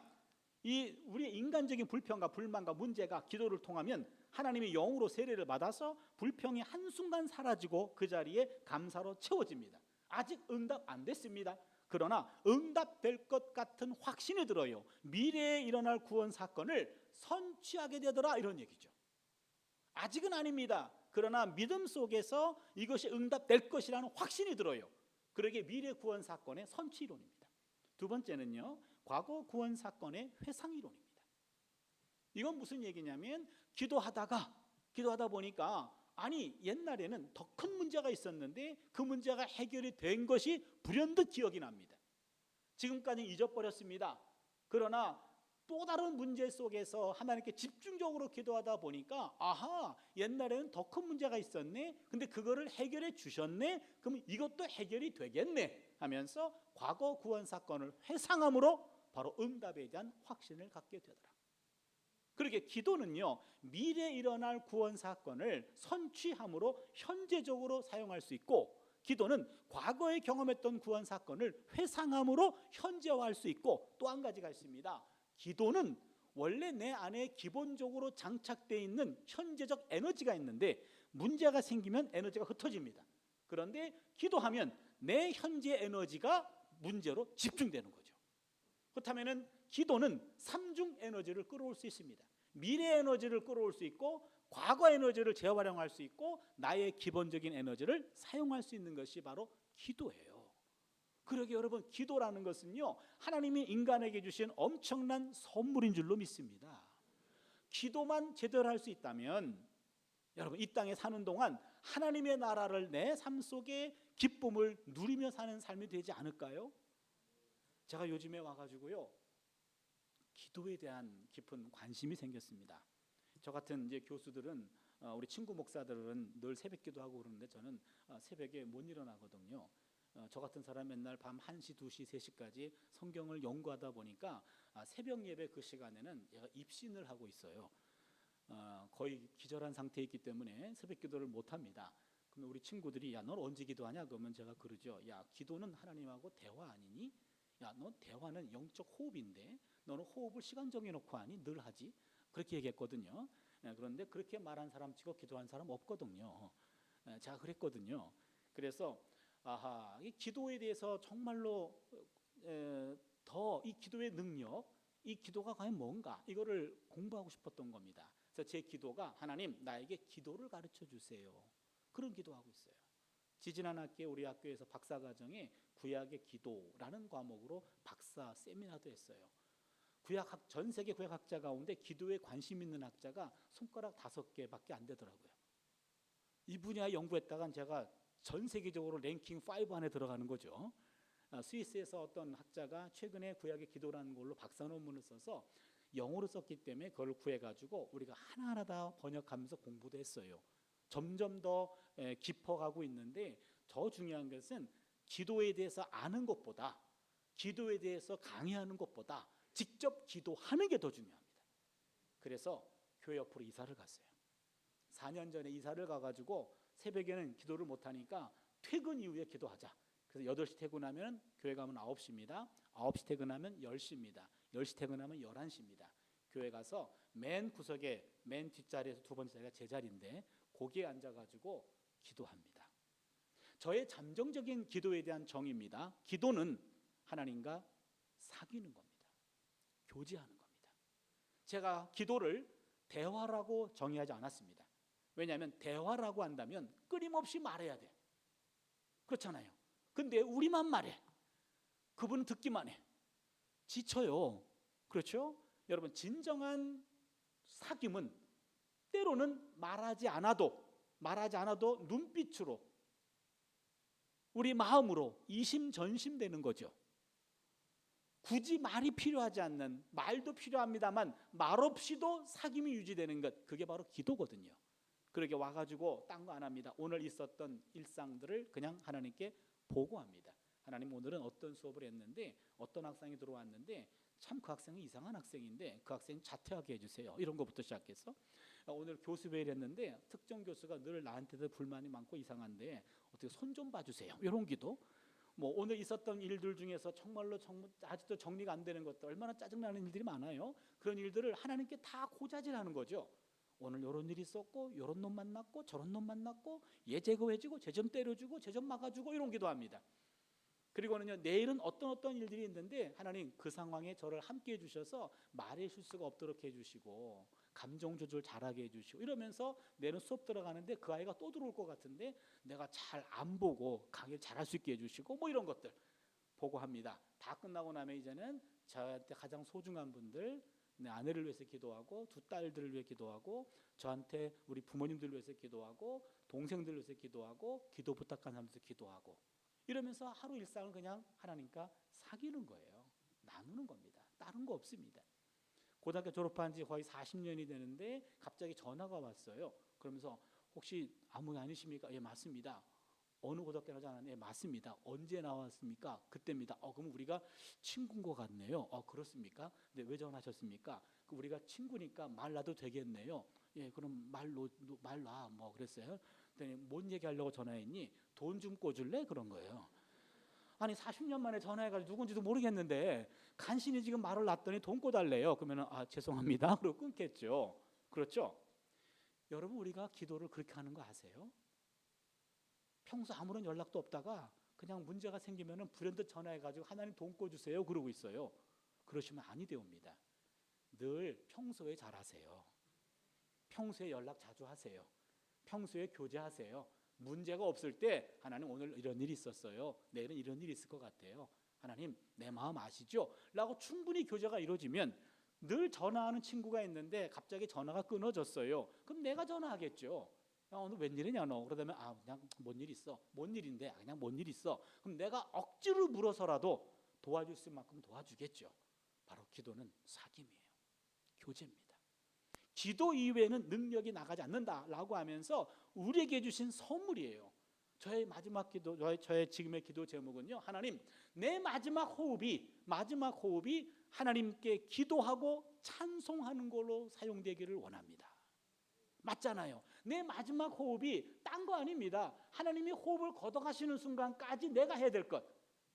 이 우리의 인간적인 불평과 불만과 문제가 기도를 통하면 하나님이 영으로 세례를 받아서 불평이 한순간 사라지고 그 자리에 감사로 채워집니다. 아직 응답 안 됐습니다. 그러나 응답될 것 같은 확신이 들어요. 미래에 일어날 구원 사건을 선취하게 되더라 이런 얘기죠. 아직은 아닙니다. 그러나 믿음 속에서 이것이 응답될 것이라는 확신이 들어요. 그러기에 미래 구원 사건의 선취이론입니다. 2번째는요 과거 구원 사건의 회상이론입니다. 이건 무슨 얘기냐면 기도하다 보니까 아니 옛날에는 더 큰 문제가 있었는데 그 문제가 해결이 된 것이 불현듯 기억이 납니다. 지금까지 잊어버렸습니다. 그러나 또 다른 문제 속에서 하나님께 집중적으로 기도하다 보니까 아하 옛날에는 더 큰 문제가 있었네 근데 그거를 해결해 주셨네 그럼 이것도 해결이 되겠네 하면서 과거 구원 사건을 회상함으로 바로 응답에 대한 확신을 갖게 되더라. 그렇게 기도는요 미래에 일어날 구원 사건을 선취함으로 현재적으로 사용할 수 있고 기도는 과거에 경험했던 구원 사건을 회상함으로 현재화할 수 있고 또 한 가지가 있습니다. 기도는 원래 내 안에 기본적으로 장착되어 있는 현재적 에너지가 있는데 문제가 생기면 에너지가 흩어집니다. 그런데 기도하면 내 현재 에너지가 문제로 집중되는 거죠. 그렇다면은 기도는 삼중 에너지를 끌어올 수 있습니다. 미래 에너지를 끌어올 수 있고 과거 에너지를 재활용할 수 있고 나의 기본적인 에너지를 사용할 수 있는 것이 바로 기도예요. 그러게 여러분, 기도라는 것은요, 하나님이 인간에게 주신 엄청난 선물인 줄로 믿습니다. 기도만 제대로 할 수 있다면 여러분, 이 땅에 사는 동안 하나님의 나라를 내 삶 속에 기쁨을 누리며 사는 삶이 되지 않을까요? 제가 요즘에 와가지고요, 기도에 대한 깊은 관심이 생겼습니다. 저 같은 이제 교수들은, 우리 친구 목사들은 늘 새벽 기도하고 그러는데 저는 새벽에 못 일어나거든요. 저 같은 사람 맨날 밤 1시, 2시, 3시까지 성경을 연구하다 보니까 새벽 예배 그 시간에는 제가 입신을 하고 있어요. 거의 기절한 상태에 있기 때문에 새벽 기도를 못 합니다. 그러면 우리 친구들이 야, 넌 언제 기도하냐? 그러면 제가 그러죠. 야, 기도는 하나님하고 대화 아니니? 야, 너 대화는 영적 호흡인데 너는 호흡을 시간 정해놓고 하니? 늘 하지? 그렇게 얘기했거든요. 그런데 그렇게 말한 사람 치고 기도한 사람 없거든요. 제가 그랬거든요. 그래서 이 기도에 대해서 정말로 더 이 기도의 능력, 이 기도가 과연 뭔가, 이거를 공부하고 싶었던 겁니다. 그래서 제 기도가, 하나님 나에게 기도를 가르쳐 주세요. 그런 기도하고 있어요. 지지난 학기에 우리 학교에서 박사과정에 구약의 기도라는 과목으로 박사 세미나도 했어요. 전 세계 구약학자 가운데 기도에 관심 있는 학자가 손가락 5개밖에 안 되더라고요. 이 분야 연구했다간 제가 전 세계적으로 랭킹 5 안에 들어가는 거죠. 스위스에서 어떤 학자가 최근에 구약의 기도라는 걸로 박사 논문을 써서 영어로 썼기 때문에 그걸 구해가지고 우리가 하나하나 다 번역하면서 공부도 했어요. 점점 더 깊어가고 있는데, 더 중요한 것은 기도에 대해서 아는 것보다, 기도에 대해서 강의하는 것보다 직접 기도하는 게 더 중요합니다. 그래서 교회 옆으로 이사를 갔어요. 4년 전에 이사를 가가지고 새벽에는 기도를 못하니까 퇴근 이후에 기도하자. 그래서 8시 퇴근하면 교회 가면 9시입니다. 9시 퇴근하면 10시입니다. 10시 퇴근하면 11시입니다. 교회 가서 맨 구석에 맨 뒷자리에서 두 번째 자리가 제 자리인데 거기에 앉아가지고 기도합니다. 저의 잠정적인 기도에 대한 정의입니다. 기도는 하나님과 사귀는 겁니다. 교제하는 겁니다. 제가 기도를 대화라고 정의하지 않았습니다. 왜냐하면 대화라고 한다면 끊임없이 말해야 돼. 그렇잖아요. 근데 우리만 말해. 그분은 듣기만 해. 지쳐요. 그렇죠? 여러분, 진정한 사귐은 때로는 말하지 않아도 눈빛으로, 우리 마음으로 이심전심되는 거죠. 굳이 말이 필요하지 않는, 말도 필요합니다만 말 없이도 사귐이 유지되는 것, 그게 바로 기도거든요. 그렇게 와가지고 딴 거 안 합니다. 오늘 있었던 일상들을 그냥 하나님께 보고합니다. 하나님, 오늘은 어떤 수업을 했는데 어떤 학생이 들어왔는데 참 그 학생은 이상한 학생인데 그 학생 자퇴하게 해주세요. 이런 것부터 시작해서 오늘 교수회의를 했는데 특정 교수가 늘 나한테도 불만이 많고 이상한데 어떻게 손 좀 봐주세요. 이런 기도. 오늘 있었던 일들 중에서 정말로 아직도 정리가 안 되는 것들, 얼마나 짜증나는 일들이 많아요. 그런 일들을 하나님께 다 고자질하는 거죠. 오늘 이런 일이 있었고, 이런 놈 만났고, 저런 놈 만났고, 얘 제거해주고, 쟤 좀 때려주고, 쟤 좀 막아주고, 이런 기도합니다. 그리고는요, 내일은 어떤 일들이 있는데 하나님 그 상황에 저를 함께 해주셔서 말의 실수가 없도록 해주시고, 감정 조절 잘하게 해주시고, 이러면서 내일은 수업 들어가는데 그 아이가 또 들어올 것 같은데 내가 잘 안 보고 강의를 잘할 수 있게 해주시고, 이런 것들 보고합니다. 다 끝나고 나면 이제는 저한테 가장 소중한 분들, 내 아내를 위해서 기도하고, 두 딸들을 위해 기도하고, 저한테 우리 부모님들을 위해서 기도하고, 동생들을 위해서 기도하고, 기도 부탁한 사람들 기도하고, 이러면서 하루 일상을 그냥 하나님과 사귀는 거예요. 나누는 겁니다. 다른 거 없습니다. 고등학교 졸업한 지 거의 40년이 되는데 갑자기 전화가 왔어요. 그러면서 혹시 아무 아니십니까? 예, 맞습니다. 어느 고등학교 나오지 않았는데, 예, 맞습니다. 언제 나왔습니까? 그때입니다. 그럼 우리가 친구인 것 같네요. 그렇습니까? 근데 왜 전화하셨습니까? 우리가 친구니까 말 놔도 되겠네요. 예, 그럼 말 놔. 그랬어요. 그랬더니 뭔 얘기하려고 전화했니? 돈 좀 꿔줄래? 그런 거예요. 아니 40년 만에 전화해가지고 누군지도 모르겠는데 간신히 지금 말을 놨더니 돈 꿔달래요. 그러면 죄송합니다. 그러고 끊겠죠. 그렇죠? 여러분, 우리가 기도를 그렇게 하는 거 아세요? 평소 아무런 연락도 없다가 그냥 문제가 생기면은 불현듯 전화해가지고 하나님 돈 꿔주세요 그러고 있어요. 그러시면 아니 되옵니다. 늘 평소에 잘하세요. 평소에 연락 자주 하세요. 평소에 교제하세요. 문제가 없을 때 하나님 오늘 이런 일이 있었어요. 내일은 이런 일이 있을 것 같아요. 하나님 내 마음 아시죠? 라고 충분히 교제가 이루어지면 늘 전화하는 친구가 있는데 갑자기 전화가 끊어졌어요. 그럼 내가 전화하겠죠. 야, 오늘 웬일이냐 너? 그러다면 그냥 뭔 일 있어. 뭔 일인데? 그냥 뭔 일 있어. 그럼 내가 억지로 물어서라도 도와줄 수 있는 만큼 도와주겠죠. 바로 기도는 사귐이에요. 교제입니다. 기도 이외에는 능력이 나가지 않는다라고 하면서 우리에게 주신 선물이에요. 저의 마지막 기도, 저의 지금의 기도 제목은요. 하나님, 내 마지막 호흡이 하나님께 기도하고 찬송하는 걸로 사용되기를 원합니다. 맞잖아요. 내 마지막 호흡이 딴 거 아닙니다. 하나님이 호흡을 걷어가시는 순간까지 내가 해야 될 것,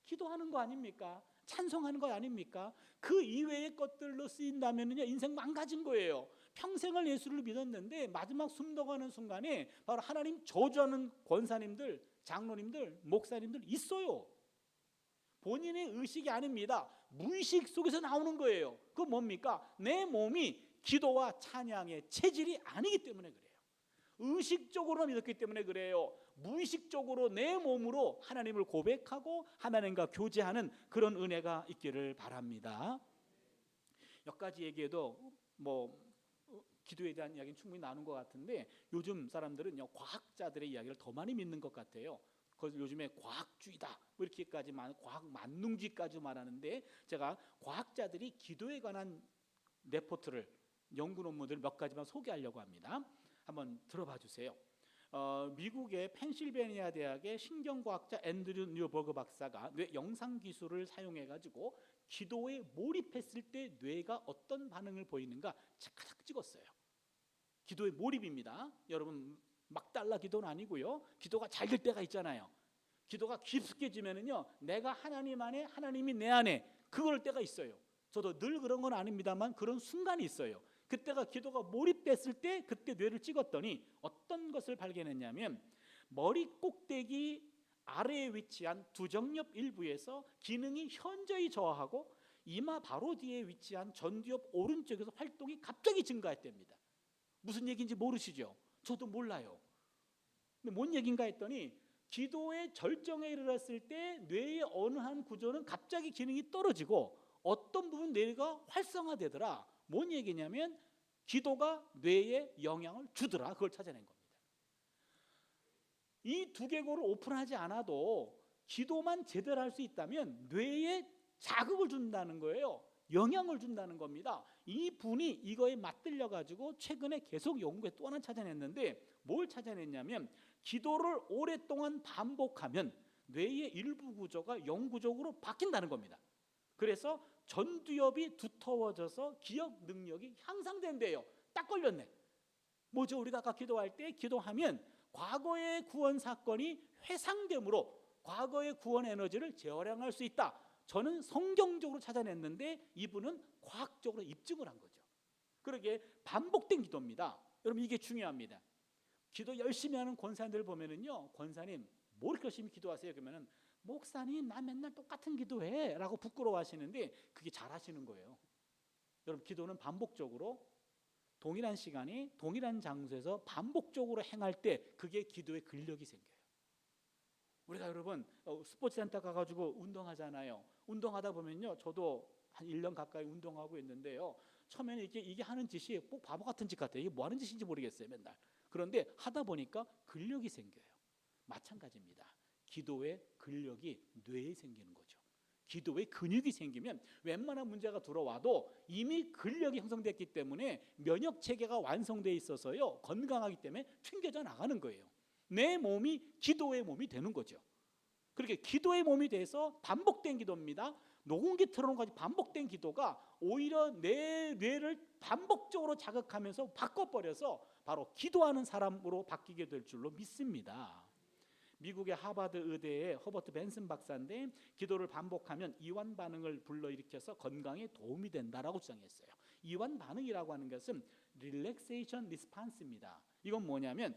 기도하는 거 아닙니까? 찬송하는 거 아닙니까? 그 이외의 것들로 쓰인다면요 인생 망가진 거예요. 평생을 예수를 믿었는데 마지막 숨 넘어가는 순간에 바로 하나님 저주하는 권사님들, 장로님들, 목사님들 있어요. 본인의 의식이 아닙니다. 무의식 속에서 나오는 거예요. 그건 뭡니까? 내 몸이 기도와 찬양의 체질이 아니기 때문에 그래요. 의식적으로 믿었기 때문에 그래요. 무의식적으로 내 몸으로 하나님을 고백하고 하나님과 교제하는 그런 은혜가 있기를 바랍니다. 여기까지 얘기해도 기도에 대한 이야기는 충분히 나눈 것 같은데 요즘 사람들은요 과학자들의 이야기를 더 많이 믿는 것 같아요. 그래서 요즘에 과학주의다 이렇게까지 과학 만능주의까지 말하는데 제가 과학자들이 기도에 관한 레포트를 연구 논문들을 몇 가지만 소개하려고 합니다. 한번 들어봐 주세요. 미국의 펜실베니아 대학의 신경과학자 앤드류 뉴버그 박사가 뇌 영상 기술을 사용해 가지고 기도에 몰입했을 때 뇌가 어떤 반응을 보이는가 착착 찍었어요. 기도에 몰입입니다. 여러분 막달라 기도는 아니고요. 기도가 잘 될 때가 있잖아요. 기도가 깊숙해지면은요 내가 하나님 안에 하나님이 내 안에 그럴 때가 있어요. 저도 늘 그런 건 아닙니다만 그런 순간이 있어요. 그때가 기도가 몰입됐을 때 그때 뇌를 찍었더니 어떤 것을 발견했냐면 머리 꼭대기 아래에 위치한 두정엽 일부에서 기능이 현저히 저하하고 이마 바로 뒤에 위치한 전두엽 오른쪽에서 활동이 갑자기 증가했답니다. 무슨 얘기인지 모르시죠? 저도 몰라요. 근데 뭔 얘기인가 했더니 기도의 절정에 이르렀을 때 뇌의 어느 한 구조는 갑자기 기능이 떨어지고 어떤 부분 뇌가 활성화되더라. 뭔 얘기냐면 기도가 뇌에 영향을 주더라. 그걸 찾아낸 겁니다. 이 두개골을 오픈하지 않아도 기도만 제대로 할 수 있다면 뇌에 자극을 준다는 거예요. 영향을 준다는 겁니다. 이 분이 이거에 맞들려 가지고 최근에 계속 연구에 또 하나 찾아냈는데 뭘 찾아냈냐면 기도를 오랫동안 반복하면 뇌의 일부 구조가 영구적으로 바뀐다는 겁니다. 그래서 전두엽이 두터워져서 기억 능력이 향상된대요. 딱 걸렸네. 뭐죠? 우리가 아까 기도할 때 기도하면 과거의 구원 사건이 회상됨으로 과거의 구원 에너지를 재활용할 수 있다. 저는 성경적으로 찾아냈는데 이분은 과학적으로 입증을 한 거죠. 그러게 반복된 기도입니다. 여러분 이게 중요합니다. 기도 열심히 하는 권사님들 보면은요, 권사님 뭐 이렇게 열심히 기도하세요? 그러면은 목사님 나 맨날 똑같은 기도해 라고 부끄러워하시는데 그게 잘하시는 거예요. 여러분 기도는 반복적으로 동일한 시간이 동일한 장소에서 반복적으로 행할 때 그게 기도의 근력이 생겨요. 우리가 여러분 스포츠센터 가가지고 운동하잖아요. 운동하다 보면요, 저도 한 1년 가까이 운동하고 있는데요, 처음에는 이게 하는 짓이 꼭 바보 같은 짓 같아요. 이게 뭐 하는 짓인지 모르겠어요 맨날. 그런데 하다 보니까 근력이 생겨요. 마찬가지입니다. 기도의 근력이 뇌에 생기는 거죠. 기도의 근육이 생기면 웬만한 문제가 들어와도 이미 근력이 형성됐기 때문에 면역 체계가 완성되어 있어서요 건강하기 때문에 튕겨져 나가는 거예요. 내 몸이 기도의 몸이 되는 거죠. 그렇게 기도의 몸이 돼서 반복된 기도입니다. 녹음기 틀어놓은까지 반복된 기도가 오히려 내 뇌를 반복적으로 자극하면서 바꿔버려서 바로 기도하는 사람으로 바뀌게 될 줄로 믿습니다. 미국의 하버드 의대의 허버트 벤슨 박사인데 기도를 반복하면 이완 반응을 불러일으켜서 건강에 도움이 된다라고 주장했어요. 이완 반응이라고 하는 것은 relaxation response입니다. 이건 뭐냐면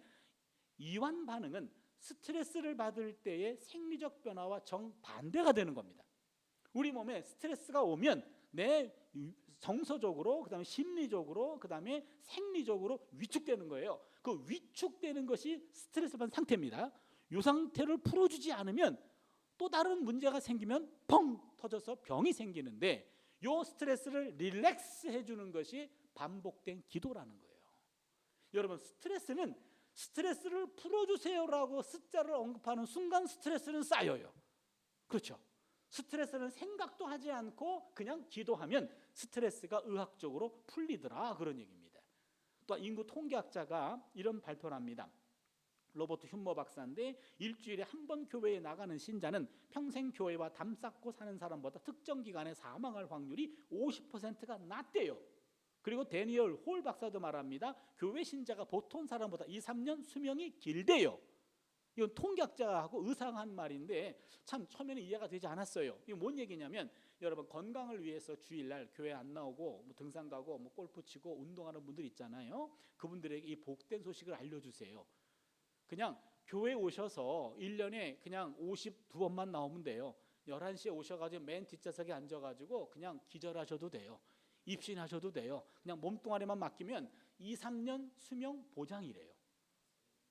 이완 반응은 스트레스를 받을 때의 생리적 변화와 정반대가 되는 겁니다. 우리 몸에 스트레스가 오면 내 정서적으로, 그다음에 심리적으로, 그다음에 생리적으로 위축되는 거예요. 그 위축되는 것이 스트레스 받은 상태입니다. 이 상태를 풀어주지 않으면 또 다른 문제가 생기면 펑 터져서 병이 생기는데, 이 스트레스를 릴렉스 해주는 것이 반복된 기도라는 거예요. 여러분, 스트레스를 풀어주세요라고 숫자를 언급하는 순간 스트레스는 쌓여요. 그렇죠? 스트레스는 생각도 하지 않고 그냥 기도하면 스트레스가 의학적으로 풀리더라, 그런 얘기입니다. 또 인구 통계학자가 이런 발표를 합니다. 로버트 흉머 박사인데, 일주일에 한 번 교회에 나가는 신자는 평생 교회와 담 쌓고 사는 사람보다 특정 기간에 사망할 확률이 50%가 낮대요. 그리고 데니얼 홀 박사도 말합니다. 교회 신자가 보통 사람보다 2-3년 수명이 길대요. 이건 통계학자가 하고 의사가 한 말인데 참 처음에는 이해가 되지 않았어요. 이게 뭔 얘기냐면, 여러분 건강을 위해서 주일날 교회 안 나오고 뭐 등산 가고 뭐 골프 치고 운동하는 분들 있잖아요. 그분들에게 이 복된 소식을 알려주세요. 그냥 교회 오셔서 1년에 그냥 52번만 나오면 돼요. 11시에 오셔가지고 맨 뒷좌석에 앉아가지고 그냥 기절하셔도 돼요. 입신하셔도 돼요. 그냥 몸뚱아리만 맡기면 2-3년 수명 보장이래요.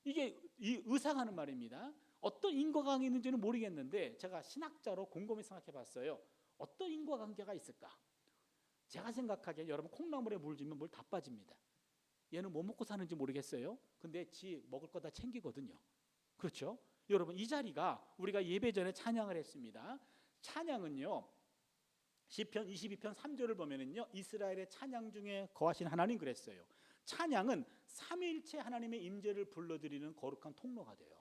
이게 이 의사가 하는 말입니다. 어떤 인과관계 있는지는 모르겠는데 제가 신학자로 곰곰이 생각해 봤어요. 어떤 인과관계가 있을까? 제가 생각하기에 여러분, 콩나물에 물 주면 물 다 빠집니다. 얘는 뭐 먹고 사는지 모르겠어요. 근데 지 먹을 거 다 챙기거든요. 그렇죠? 여러분, 이 자리가 우리가 예배 전에 찬양을 했습니다. 찬양은요, 시편 22편 3절을 보면은요, 이스라엘의 찬양 중에 거하신 하나님 그랬어요. 찬양은 삼위일체 하나님의 임재를 불러드리는 거룩한 통로가 돼요.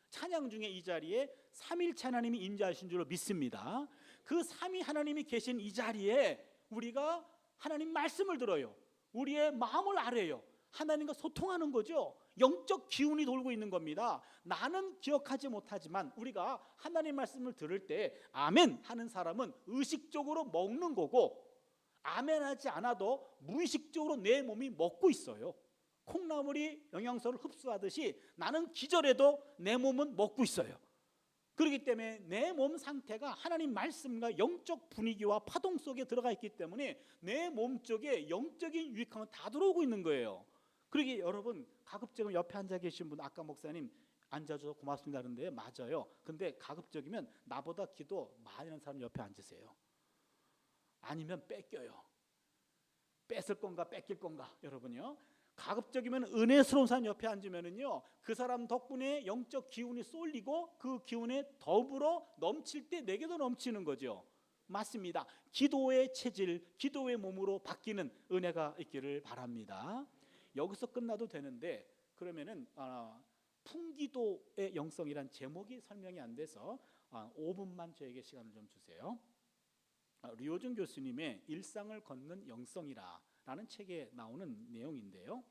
찬양 중에 이 자리에 삼위일체 하나님이 임재하신 줄로 믿습니다. 그 삼위 하나님이 계신 이 자리에 우리가 하나님 말씀을 들어요. 우리의 마음을 알아요. 하나님과 소통하는 거죠. 영적 기운이 돌고 있는 겁니다. 나는 기억하지 못하지만 우리가 하나님 말씀을 들을 때 아멘 하는 사람은 의식적으로 먹는 거고, 아멘 하지 않아도 무의식적으로 내 몸이 먹고 있어요. 콩나물이 영양소를 흡수하듯이 나는 기절해도 내 몸은 먹고 있어요. 그렇기 때문에 내 몸 상태가 하나님 말씀과 영적 분위기와 파동 속에 들어가 있기 때문에 내 몸 쪽에 영적인 유익함은 다 들어오고 있는 거예요. 그러기에 여러분, 가급적이면 옆에 앉아 계신 분, 아까 목사님 앉아줘서 고맙습니다 하는데 맞아요. 근데 가급적이면 나보다 기도 많이 하는 사람 옆에 앉으세요. 아니면 뺏겨요. 뺏을 건가 뺏길 건가. 여러분요, 가급적이면 은혜스러운 사람 옆에 앉으면은요, 그 사람 덕분에 영적 기운이 쏠리고 그 기운에 더불어 넘칠 때 내게도 넘치는 거죠. 맞습니다. 기도의 체질, 기도의 몸으로 바뀌는 은혜가 있기를 바랍니다. 여기서 끝나도 되는데, 그러면은 풍기도의 영성이란 제목이 설명이 안 돼서 5분만 저에게 시간을 좀 주세요. 류호준 교수님의 일상을 걷는 영성이라는 책에 나오는 내용인데요.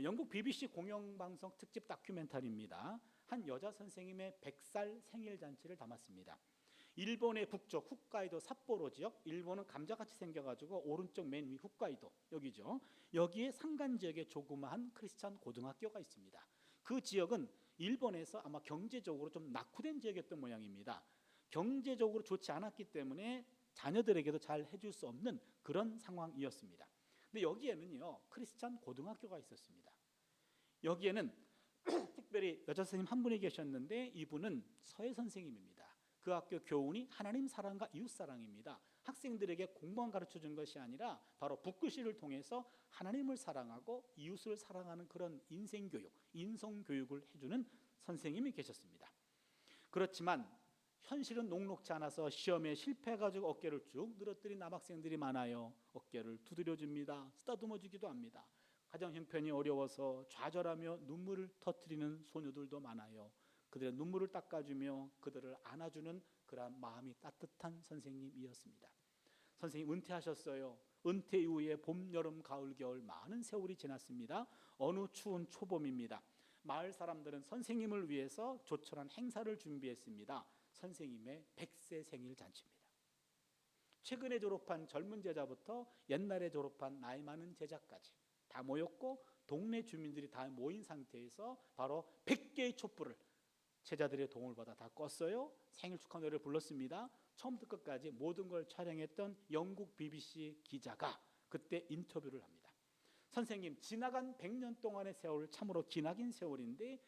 영국 BBC 공영방송 특집 다큐멘터리입니다. 한 여자 선생님의 100살 생일 잔치를 담았습니다. 일본의 북쪽 홋카이도 삿포로 지역, 일본은 감자같이 생겨가지고 오른쪽 맨 위 홋카이도 여기죠. 여기에 산간 지역에 조그마한 크리스찬 고등학교가 있습니다. 그 지역은 일본에서 아마 경제적으로 좀 낙후된 지역이었던 모양입니다. 경제적으로 좋지 않았기 때문에 자녀들에게도 잘 해줄 수 없는 그런 상황이었습니다. 근데 여기에는요, 크리스찬 고등학교가 있었습니다. 여기에는 특별히 여자 선생님 한 분이 계셨는데 이분은 서예 선생님입니다. 그 학교 교훈이 하나님 사랑과 이웃 사랑입니다. 학생들에게 공부만 가르쳐 준 것이 아니라 바로 붓글씨를 통해서 하나님을 사랑하고 이웃을 사랑하는 그런 인생 교육, 인성 교육을 해주는 선생님이 계셨습니다. 그렇지만 현실은 녹록지 않아서 시험에 실패해가지고 어깨를 쭉 늘어뜨린 남학생들이 많아요. 어깨를 두드려줍니다. 쓰다듬어주기도 합니다. 가정 형편이 어려워서 좌절하며 눈물을 터뜨리는 소녀들도 많아요. 그들의 눈물을 닦아주며 그들을 안아주는 그러한 마음이 따뜻한 선생님이었습니다. 선생님 은퇴하셨어요. 은퇴 이후에 봄, 여름, 가을, 겨울 많은 세월이 지났습니다. 어느 추운 초봄입니다. 마을 사람들은 선생님을 위해서 조촐한 행사를 준비했습니다. 선생님의 100세 생일 잔치입니다. 최근에 졸업한 젊은 제자부터 옛날에 졸업한 나이 많은 제자까지 다 모였고, 동네 주민들이 다 모인 상태에서 바로 100개의 촛불을 제자들의 도움을 받아 다 껐어요. 생일 축하 노래를 불렀습니다. 처음부터 끝까지 모든 걸 촬영했던 영국 BBC 기자가 그때 인터뷰를 합니다. 선생님, 지나간 100년 동안의 세월, 참으로 기나긴 세월인데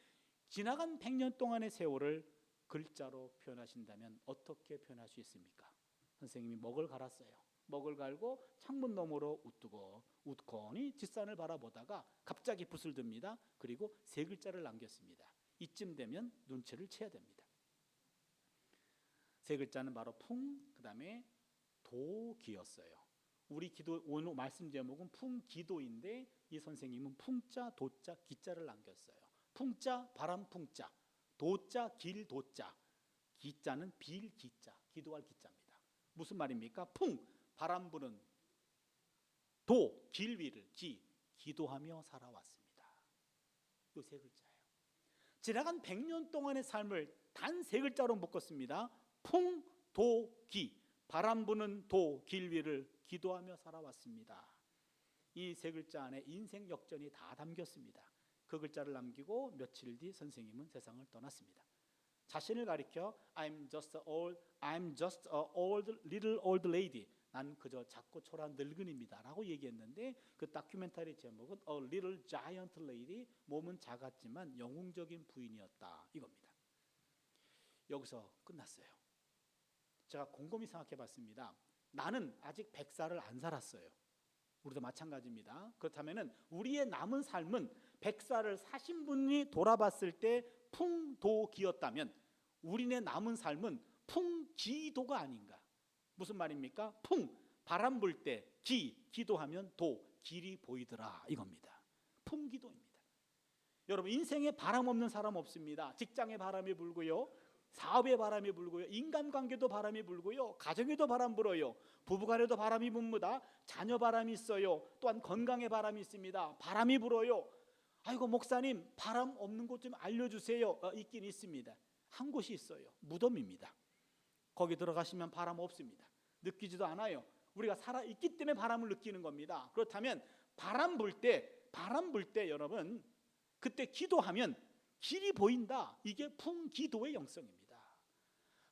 지나간 100년 동안의 세월을 글자로 표현하신다면 어떻게 표현할 수 있습니까? 선생님이 먹을 갈았어요. 먹을 갈고 창문 너머로 웃고니 뒷산을 바라보다가 갑자기 붓을 듭니다. 그리고 세 글자를 남겼습니다. 이쯤 되면 눈치를 채야 됩니다. 세 글자는 바로 풍, 그 다음에 도기였어요. 우리 기도 오늘 말씀 제목은 풍기도인데 이 선생님은 풍자, 도자, 기자를 남겼어요. 풍자, 바람 풍자, 도자, 길 도자, 기자는 빌 기자, 기도할 기자입니다. 무슨 말입니까? 풍, 바람 부는, 도, 길 위를, 기도하며 살아왔습니다. 이 세 글자예요. 지나간 100년 동안의 삶을 단 세 글자로 묶었습니다. 풍, 도, 기, 바람 부는 도, 길 위를 기도하며 살아왔습니다. 이 세 글자 안에 인생 역전이 다 담겼습니다. 그 글자를 남기고 며칠 뒤 선생님은 세상을 떠났습니다. 자신을 가리켜 I'm just a little old lady. 난 그저 작고 초라한 늙은입니다 라고 얘기했는데 그 다큐멘터리 제목은 A little giant lady, 몸은 작았지만 영웅적인 부인이었다, 이겁니다. 여기서 끝났어요. 제가 곰곰이 생각해 봤습니다. 나는 아직 100살을 안 살았어요. 우리도 마찬가지입니다. 그렇다면 우리의 남은 삶은 100살을 사신 분이 돌아봤을 때 풍도기였다면 우리의 남은 삶은 풍기도가 아닌가. 무슨 말입니까? 풍, 바람 불 때, 기도하면 도, 길이 보이더라, 이겁니다. 풍기도입니다. 여러분, 인생에 바람 없는 사람 없습니다. 직장에 바람이 불고요, 사업에 바람이 불고요, 인간관계도 바람이 불고요, 가정에도 바람 불어요, 부부간에도 바람이 붑니다. 자녀 바람이 있어요. 또한 건강에 바람이 있습니다. 바람이 불어요. 아이고 목사님, 바람 없는 곳 좀 알려주세요. 있긴 있습니다. 한 곳이 있어요. 무덤입니다. 거기 들어가시면 바람 없습니다. 느끼지도 않아요. 우리가 살아있기 때문에 바람을 느끼는 겁니다. 그렇다면 바람 불 때 여러분, 그때 기도하면 길이 보인다. 이게 풍기도의 영성입니다.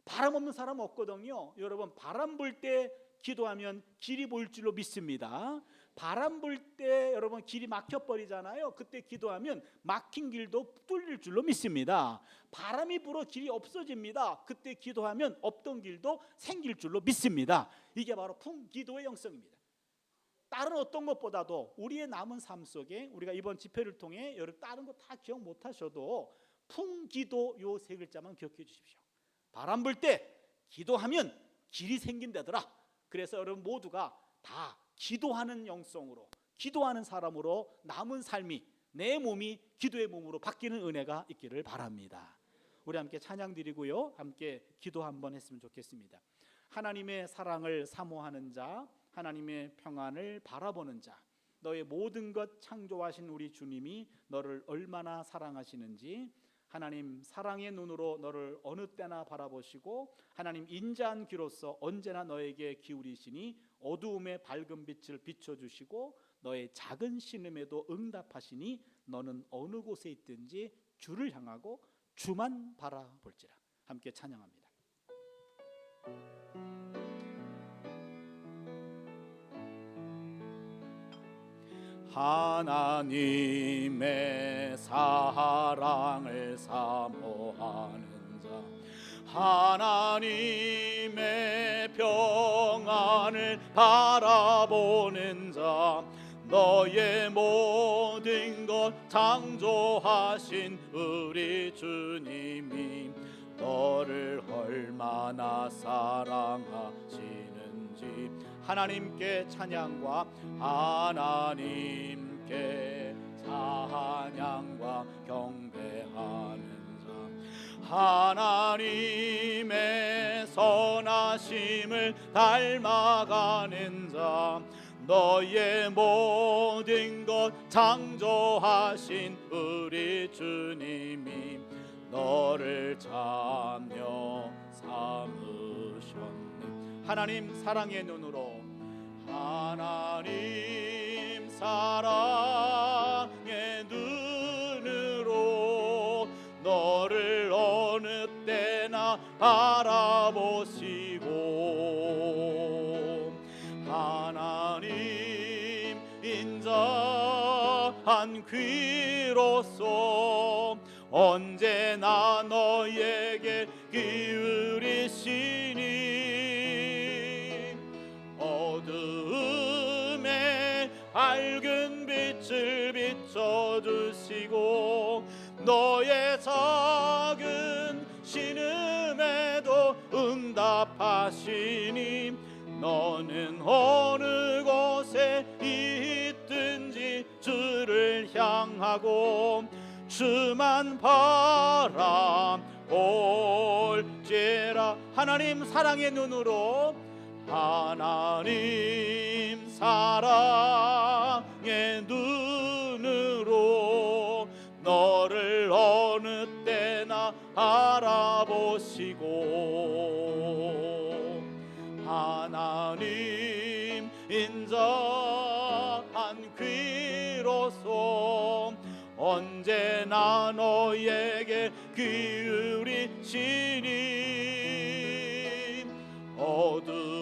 바람 없는 사람 없거든요. 여러분, 바람 불 때 기도하면 길이 보일 줄로 믿습니다. 바람 불 때 여러분 길이 막혀버리잖아요. 그때 기도하면 막힌 길도 뚫릴 줄로 믿습니다. 바람이 불어 길이 없어집니다. 그때 기도하면 없던 길도 생길 줄로 믿습니다. 이게 바로 풍기도의 영성입니다. 다른 어떤 것보다도 우리의 남은 삶 속에 우리가 이번 집회를 통해 여러분 다른 거 다 기억 못하셔도 풍기도 요 세 글자만 기억해 주십시오. 바람 불 때 기도하면 길이 생긴다더라. 그래서 여러분 모두가 다 기도하는 영성으로, 기도하는 사람으로 남은 삶이, 내 몸이 기도의 몸으로 바뀌는 은혜가 있기를 바랍니다. 우리 함께 찬양 드리고요, 함께 기도 한번 했으면 좋겠습니다. 하나님의 사랑을 사모하는 자, 하나님의 평안을 바라보는 자, 너의 모든 것 창조하신 우리 주님이 너를 얼마나 사랑하시는지, 하나님 사랑의 눈으로 너를 어느 때나 바라보시고 하나님 인자한 귀로서 언제나 너에게 기울이시니 어두움의 밝은 빛을 비춰주시고 너의 작은 신음에도 응답하시니 너는 어느 곳에 있든지 주를 향하고 주만 바라볼지라. 함께 찬양합니다. 하나님의 사랑을 사모하는 자, 하나님의 평안을 바라보는 자, 너의 모든 것 창조하신 우리 주님이 너를 얼마나 사랑하시는지 하나님께 찬양과 하나님께 찬양과 경배하는 자, 하나님의 선하심을 닮아가는 자, 너의 모든 것 창조하신 우리 주님이 너를 자녀 삼으셨네. 하나님 사랑의 눈으로, 하나님 사랑의 눈으로 너를 어느 바라보시고 하나님 인자한 귀로서 언제나 너에게 기울이시니 어두움에 밝은 빛을 비춰주시고 너의 작은 신음에도 응답하시니 너는 어느 곳에 있든지 주를 향하고 주만 바라볼지라. 하나님 사랑의 눈으로 하나님 사랑의 눈으로 너를 어느 때나 바라보시고 하나님 인자한 귀로서 언제나 너에게 기울이시니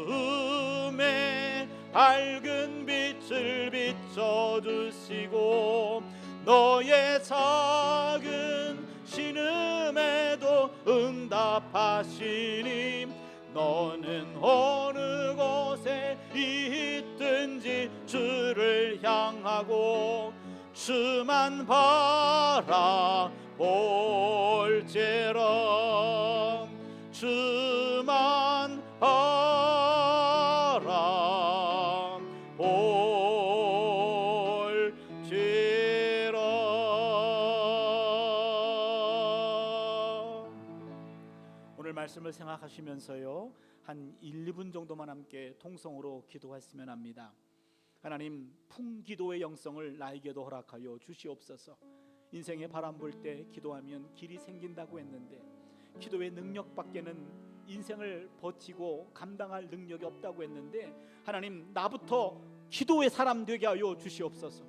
어두움에 밝은 빛을 비춰주시고 너의 작은 신음에도 응답하시니 너는 어느 곳에 있든지 주를 향하고 주만 바라볼지라. 주만 바라볼지라. 오늘 말씀을 생각하시면서요 한 1, 2분 정도만 함께 통성으로 기도했으면 합니다. 하나님, 풍기도의 영성을 나에게도 허락하여 주시옵소서. 인생에 바람 불 때 기도하면 길이 생긴다고 했는데 기도의 능력밖에는 인생을 버티고 감당할 능력이 없다고 했는데 하나님, 나부터 기도의 사람 되게 하여 주시옵소서.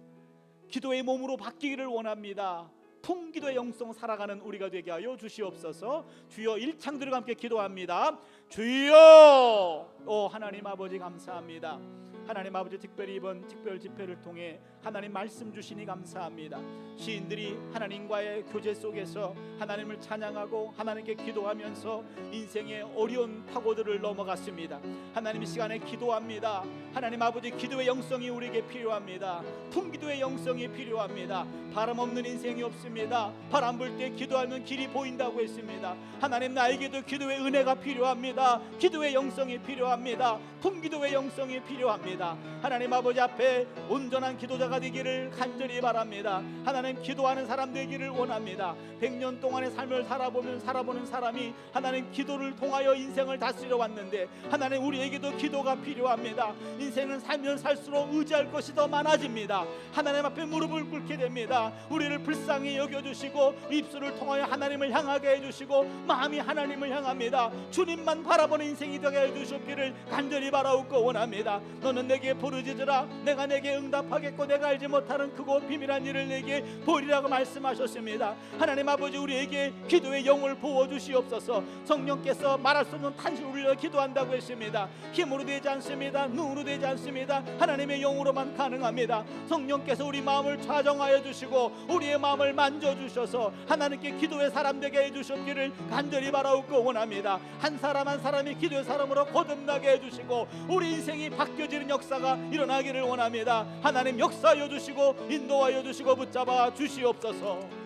기도의 몸으로 바뀌기를 원합니다. 풍기도의 영성 살아가는 우리가 되게 하여 주시옵소서. 주여, 일창들과 함께 기도합니다. 주여, 오 하나님 아버지 감사합니다. 하나님 아버지, 특별히 이번 특별 집회를 통해 하나님 말씀 주시니 감사합니다. 시인들이 하나님과의 교제 속에서 하나님을 찬양하고 하나님께 기도하면서 인생의 어려운 파고들을 넘어갔습니다. 하나님, 이 시간에 기도합니다. 하나님 아버지, 기도의 영성이 우리에게 필요합니다. 풍기도의 영성이 필요합니다. 바람 없는 인생이 없습니다. 바람 불 때 기도하면 길이 보인다고 했습니다. 하나님, 나에게도 기도의 은혜가 필요합니다. 기도의 영성이 필요합니다. 풍기도의 영성이 필요합니다. 하나님 아버지 앞에 온전한 기도자가 되기를 간절히 바랍니다. 하나님, 기도하는 사람 되기를 원합니다. 100년 동안의 삶을 살아보는 사람이 하나님 기도를 통하여 인생을 다스려 왔는데 하나님, 우리에게도 기도가 필요합니다. 인생은 살면 살수록 의지할 것이 더 많아집니다. 하나님 앞에 무릎을 꿇게 됩니다. 우리를 불쌍히 여겨주시고 입술을 통하여 하나님을 향하게 해주시고 마음이 하나님을 향합니다. 주님만 바라보는 인생이 되게 해주셨기를 간절히 바라옵고 원합니다. 너는 내게 부르짖으라. 내가 내게 응답하겠고 내가 알지 못하는 크고 비밀한 일을 내게 보이리라고 말씀하셨습니다. 하나님 아버지, 우리에게 기도의 영을 부어주시옵소서. 성령께서 말할 수 없는 탄식을 울려 기도한다고 했습니다. 힘으로 되지 않습니다. 눈으로 되지 않습니다. 하나님의 영으로만 가능합니다. 성령께서 우리 마음을 좌정하여 주시고 우리의 마음을 만져주셔서 하나님께 기도의 사람 되게 해주셨기를 간절히 바라옵고 원합니다. 한 사람 한 사람이 기도의 사람으로 거듭나게 해주시고 우리 인생이 바뀌어지는 역사가 일어나기를 원합니다. 하나님, 역사하여 주시고 인도하여 주시고 붙잡아 주시옵소서.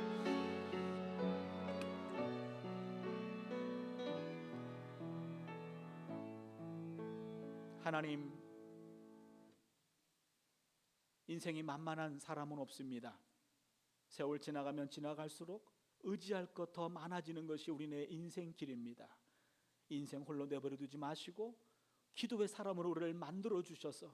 하나님, 인생이 만만한 사람은 없습니다. 세월 지나가면 지나갈수록 의지할 것 더 많아지는 것이 우리네 인생길입니다. 인생 홀로 내버려 두지 마시고 기도의 사람으로 우리를 만들어 주셔서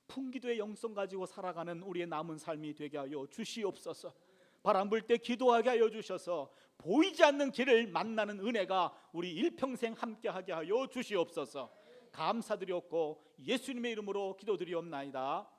풍기도의 영성 가지고 살아가는 우리의 남은 삶이 되게 하여 주시옵소서. 바람 불 때 기도하게 하여 주셔서 보이지 않는 길을 만나는 은혜가 우리 일평생 함께하게 하여 주시옵소서. 감사드렸고 예수님의 이름으로 기도드리옵나이다.